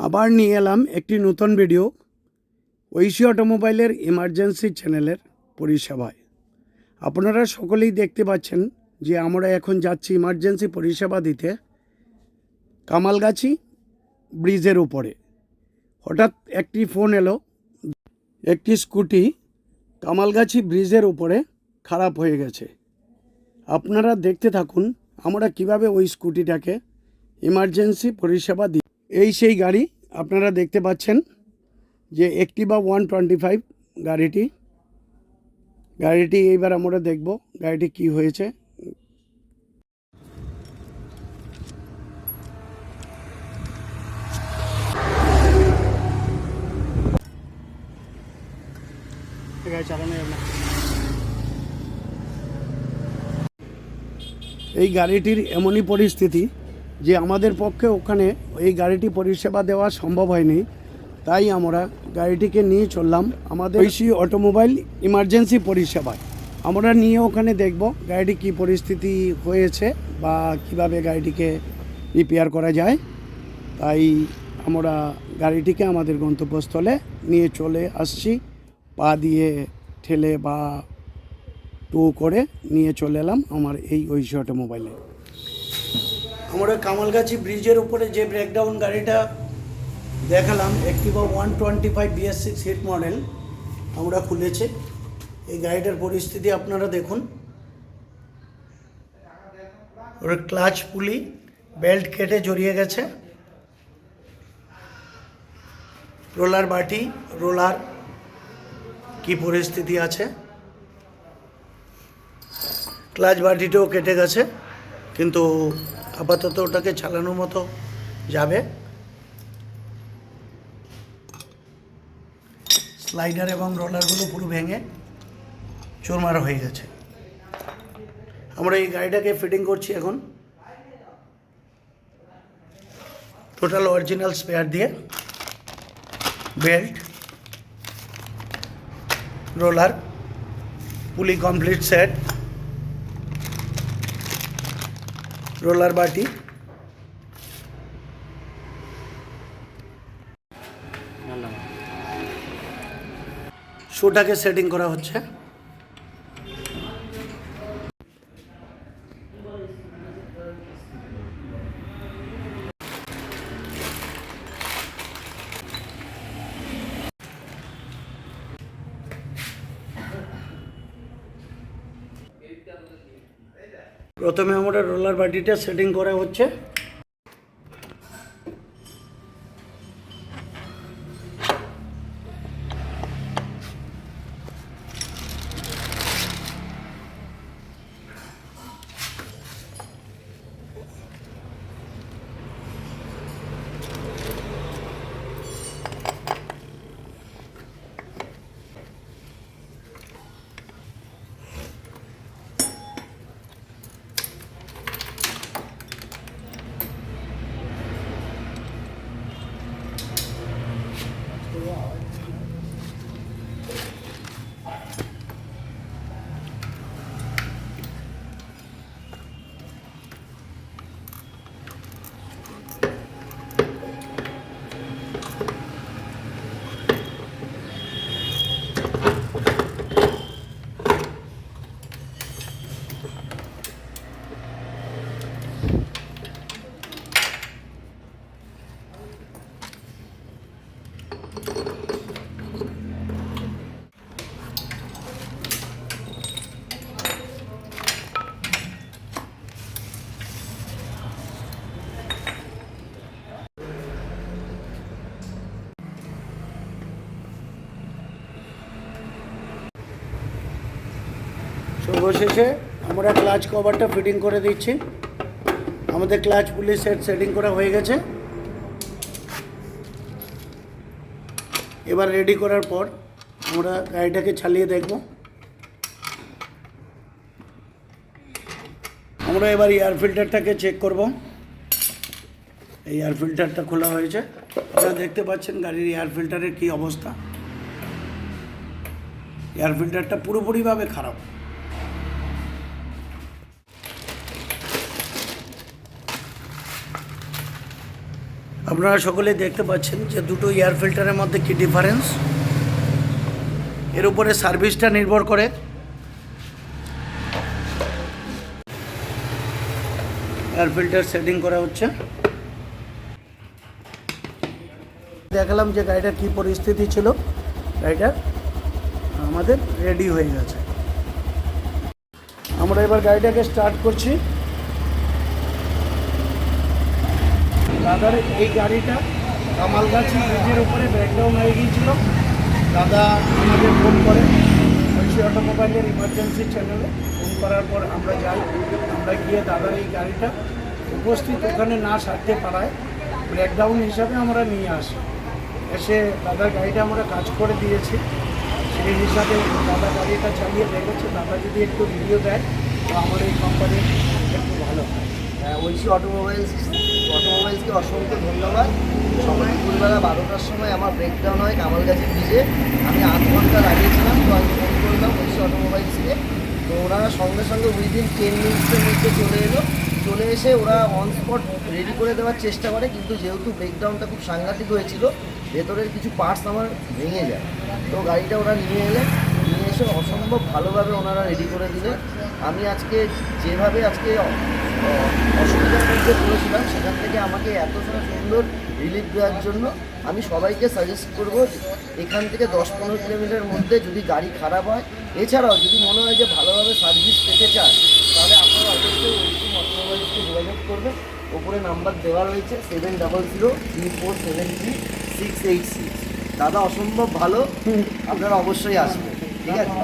আবার নিয়ে এলাম একটি নতুন ভিডিও ঐশী অটোমোবাইলের ইমার্জেন্সি চ্যানেলের পরিষেবায়। আপনারা সকলেই দেখতে পাচ্ছেন যে আমরা এখন যাচ্ছি ইমার্জেন্সি পরিষেবা দিতে কামালগাছি ব্রিজের উপরে। হঠাৎ একটি ফোন এলো, একটি স্কুটি কামালগাছি ব্রিজের উপরে খারাপ হয়ে গেছে। আপনারা দেখতে থাকুন আমরা কিভাবে ওই স্কুটিটাকে ইমার্জেন্সি পরিষেবা দিই। এই সেই গাড়ি আপনারা দেখতে পাচ্ছেন যে অ্যাক্টিভা 125 গাড়িটি এইবার আমরা দেখব গাড়িটি কি হয়েছে। এই গাড়িটির এমনই পরিস্থিতি যে আমাদের পক্ষে ওখানে এই গাড়িটি পরিষেবা দেওয়া সম্ভব হয়নি, তাই আমরা গাড়িটিকে নিয়ে চললাম আমাদের ঐশী অটোমোবাইল ইমার্জেন্সি পরিষেবায়। আমরা নিয়ে ওখানে দেখব গাড়িটি কী পরিস্থিতি হয়েছে বা কিভাবে গাড়িটিকে রিপেয়ার করা যায়। তাই আমরা গাড়িটিকে আমাদের গন্তব্যস্থলে নিয়ে চলে আসছি, পা দিয়ে ঠেলে বা টো করে নিয়ে চলে এলাম আমার এই ঐশী অটোমোবাইলে। আমরা কামালগাছি ব্রিজের উপরে যে ব্রেকডাউন গাড়িটা দেখালাম অ্যাক্টিভা 125 BS6 হিট মডেল আমরা খুলেছে। এই গাড়িটার পরিস্থিতি আপনারা দেখুন। ওর ক্লাচ পুলি বেল্ট কেটে জড়িয়ে গেছে, রোলার বাটি রোলার কি পরিস্থিতি আছে, ক্লাচ বাটিটাও কেটে গেছে, কিন্তু আপাতত ওটাকে চালানোর মতো যাবে। স্লাইডার এবং রোলারগুলো পুরো ভেঙে চুরমার হয়ে গেছে। আমরা এই গাড়িটাকে ফিটিং করছি এখন টোটাল অরিজিনাল স্পেয়ার দিয়ে, বেল্ট রোলার পুলি কমপ্লিট সেট, রোলার বাটি, শোটাকে সেটিং করা হচ্ছে। প্রথমে আমরা রোলার বাটিটা সেটিং করা হচ্ছে। সর্বশেষে আমরা ক্লাচ কভারটা ফিটিং করে দিচ্ছি। আমাদের ক্লাচ পুলি সেটিং করা হয়ে গেছে। এবার রেডি করার পর আমরা গাড়িটাকে চালিয়ে দেখব। আমরা এবার এয়ার ফিল্টারটাকে চেক করব। এই এয়ার ফিল্টারটা খোলা হয়েছে, আপনারা দেখতে পাচ্ছেন গাড়ির এয়ার ফিল্টারের কী অবস্থা। এয়ার ফিল্টারটা পুরোপুরিভাবে খারাপ। আপনারা সকলেই দেখতে পাচ্ছেন যে দুটো এয়ার ফিল্টারের মধ্যে কি ডিফারেন্স। এর উপরে সার্ভিসটা নির্ভর করে। এয়ার ফিল্টার সেটিং করা হচ্ছে। দেখালাম যে গাড়িটার কী পরিস্থিতি ছিল। গাড়িটা আমাদের রেডি হয়ে গেছে। আমরা এবার গাড়িটাকে স্টার্ট করছি। দাদার এই গাড়িটা কামালগাছি ব্রিজের উপরে ব্রেকডাউন হয়ে গিয়েছিল। দাদা আমাদের ফোন করে ঐশী অটোমোবাইলের ইমার্জেন্সি চ্যানেলে। ফোন করার পর আমরা যাই। আমরা গিয়ে দাদার এই গাড়িটা উপস্থিত ওখানে না সারতে পারায় ব্রেকডাউন হিসাবে আমরা নিয়ে আসি। এসে দাদার গাড়িটা আমরা কাজ করে দিয়েছি। সেই হিসাবে দাদা গাড়িটা চালিয়ে দেখেছে। দাদা যদি একটু ভিডিও দেয় তো আমার এই কোম্পানির একটু ভালো হয়। ঐশী অটোমোবাইলসকে অসংখ্য ধন্যবাদ। সকাল দুপুরবেলা 12টার সময় আমার ব্রেকডাউন হয় কামালগাছি ব্রিজে। আমি 8 ঘন্টা লাগিয়েছিলাম। তো আমি ফোন করলাম ঐশী অটোমোবাইলসকে। তো ওরা সঙ্গে সঙ্গে উইদিন 10 মিনিটসের মধ্যে চলে এসে ওরা অন স্পট রেডি করে দেওয়ার চেষ্টা করে। কিন্তু যেহেতু ব্রেকডাউনটা খুব সাংঘাতিক হয়েছিল, ভেতরের কিছু পার্টস আমার ভেঙে যায়। তো গাড়িটা ওরা নিয়ে এসে অসম্ভব ভালোভাবে ওনারা রেডি করে দিলেন। আমি আজকে যেভাবে অসুবিধার মধ্যে পড়েছিলাম, সেখান থেকে আমাকে এতটা সুন্দর রিলিফ দেওয়ার জন্য আমি সবাইকে সাজেস্ট করব এখান থেকে 10-15 কিলোমিটারের মধ্যে যদি গাড়ি খারাপ হয়, এছাড়াও যদি মনে হয় যে ভালোভাবে সার্ভিস পেতে চায়, তাহলে আপনারা অবশ্যই ঐশী অটোমোবাইলসকে যোগাযোগ করবেন। ওপরে নাম্বার দেওয়া রয়েছে 7003473686। দাদা অসম্ভব ভালো, আপনারা অবশ্যই আসবেন। ঠিক আছে।